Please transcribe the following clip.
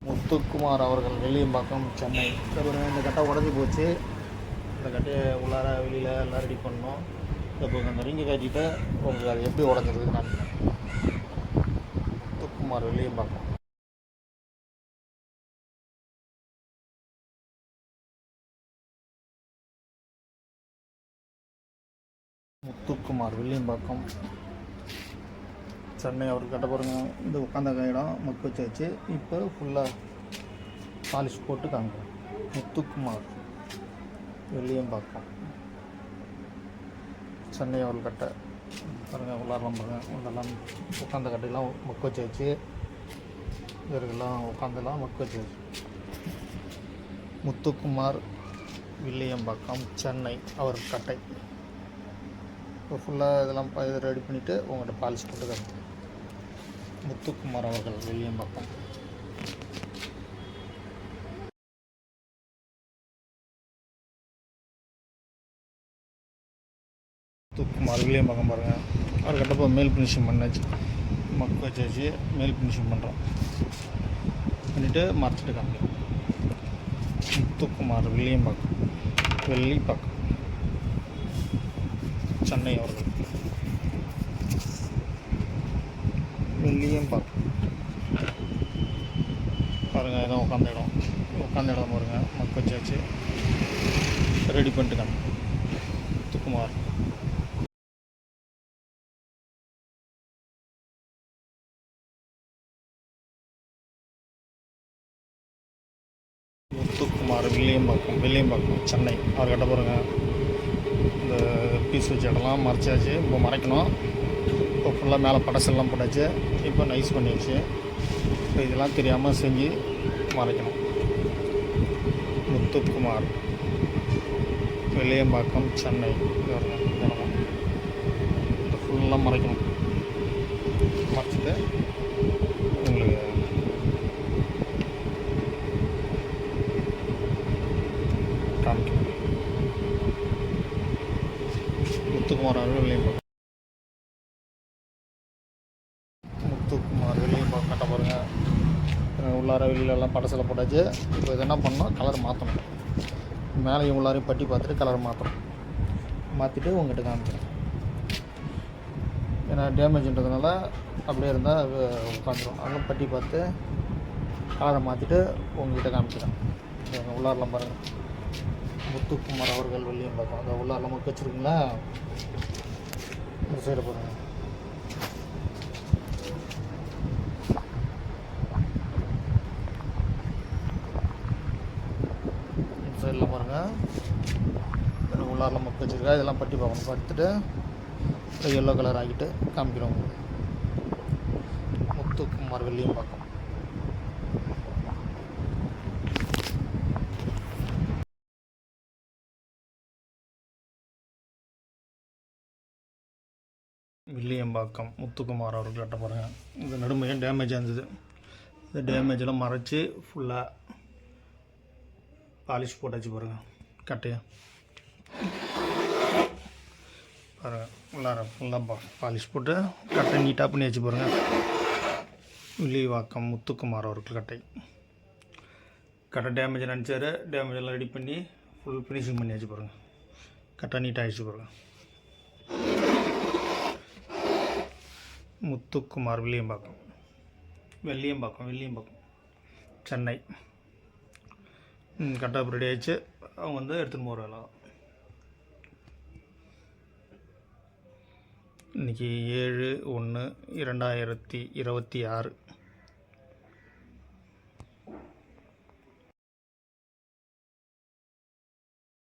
முத்துக்குமார் அவர்கள் வெள்ளியம்பாக்கம் சென்னை. இந்த கட்டை உடஞ்சி போச்சு. இந்த கட்டையை உள்ளார வெளியில் எல்லாம் ரெடி பண்ணோம். இப்போ அந்த ரிங்கை காட்டிட்டு உங்களுக்கு அது எப்படி உடஞ்சிருக்குன்னு காமிக்கிறேன். முத்துக்குமார் வெள்ளியம்பாக்கம். முத்துக்குமார் வெள்ளியம்பாக்கம் சென்னை அவர் கட்ட பாருங்க. இந்த உட்காந்த இடம் மக்கு வச்சாச்சு. இப்போ ஃபுல்லாக பாலிஷ் போட்டு காமிக்கிறேன். முத்துக்குமார் வெள்ளியம்பாக்கம் சென்னை அவர் கட்டை பாருங்கள். உள்ளாரெலாம் பாருங்கள். உள்ளெல்லாம் உட்காந்த கட்டையெல்லாம் மக்கு வச்சாச்சு. இவருக்கெல்லாம் உட்காந்தெல்லாம் மக்கு வச்சாச்சு. முத்துக்குமார் வெள்ளியம்பாக்கம் சென்னை அவர் கட்டை. இப்போ ஃபுல்லாக இதெல்லாம் இதை ரெடி பண்ணிவிட்டு உங்கள்கிட்ட பாலிஷ் போட்டு காமிக்கிறேன். முத்துக்குமார் அவர்கள் வெள்ளியம்பாக்கம். முத்துக்குமார் வெள்ளியம்பாக்கம் பாருங்கள். அவர் கட்டப்போ மேல் ஃபினிஷிங் பண்ணாச்சு. மக்கு வச்சாச்சு. மேல் ஃபினிஷிங் பண்ணுறோம். பண்ணிவிட்டு மறைச்சிட்டு காமிக்கிறோம். முத்துக்குமார் வெள்ளியம்பாக்கம் வெள்ளிப்பாக்கம் சென்னை அவர்கள் வெள்ளியம்பாக்கம் பாருங்கள். இதான் உட்காந்த இடம் பாருங்கள். மக்கு வச்சாச்சு. ரெடி பண்ணிட்டு காமிக்கிறோம். முத்துக்குமார் முத்துக்குமார் வெள்ளியம்பாக்கம் சென்னை அவர் கட்ட பாருங்கள். இந்த பீஸ் வச்ச இடம்லாம் மறைச்சாச்சு. இப்போ மறைக்கணும். இப்போ ஃபுல்லாக மேலே படசெல்லாம் போட்டாச்சு. இப்போ நைஸ் பண்ணிடுச்சு. இப்போ இதெல்லாம் தெரியாமல் செஞ்சு மறைக்கணும். முத்துக்குமார் வெள்ளியம்பாக்கம் சென்னை இடமா இப்போ ஃபுல்லாக மறைக்கணும். மறைச்சிட்டு உங்களுக்கு காமிக்கணும். முத்துக்குமார் வெள்ளியம்பாக்கம் கட்ட பாருங்கள். உள்ளார வெளியிலலாம் படசில் போட்டாச்சு. இப்போ இது என்ன பண்ணணும், கலர் மாற்றணும். மேலேயும் உள்ளாரையும் பட்டி பார்த்துட்டு கலர் மாற்றணும். மாற்றிட்டு உங்கள்கிட்ட காமிக்கிறேன். ஏன்னா டேமேஜ்ன்றதுனால அப்படியே இருந்தால் உட்காந்துரும். அதெல்லாம் பட்டி பார்த்து கலரை மாற்றிட்டு உங்கள்கிட்ட காமிக்கிறேன். உள்ளாரெலாம் பாருங்கள். முத்துக்குமார் அவர்கள் வெள்ளியம்பாக்கம். அந்த உள்ளாரெலாம் முக்க வச்சுருக்குங்களா. இந்த சைடு பாருங்கள். சைடில் பாருங்கள். உள்ளாரெலாம் மக்கு வச்சுருக்கா. இதெல்லாம் பட்டி பார்க்கணும். பார்த்துட்டு எல்லோ கலர் ஆகிட்டு காமிக்கிறோம். முத்துக்குமார் வெள்ளியம்பாக்கம். வெள்ளியம்பாக்கம் முத்துக்குமார் அவர்கள் கட்ட பாருங்கள். இந்த நடுமையாக டேமேஜாக இருந்தது. இந்த டேமேஜெல்லாம் மறைச்சி ஃபுல்லாக பாலிஷ் போட்டாச்சு பாருங்கள். கட்டையை பாருங்கள். உள்ளார ஃபுல்லாக பாலிஷ் போட்டு கட்டை நீட்டாக பண்ணி வச்சு பாருங்கள். வெள்ளியம்பாக்கம் முத்துக்குமார் அவர்கள் கட்டை டேமேஜ் நினச்சாரு. டேமேஜெல்லாம் ரெடி பண்ணி ஃபுல் ஃபினிஷிங் பண்ணி வச்சு பாருங்கள். கட்டை நீட்டாக ஆகிடுச்சு பாருங்கள். முத்துக்குமார் வெள்ளியம்பாக்கம் சென்னை. கட்டாப் ரெடி ஆகிடுச்சு. அவங்க வந்து எடுத்துகிட்டு போகிறாங்க. இன்றைக்கி 7/1/2026.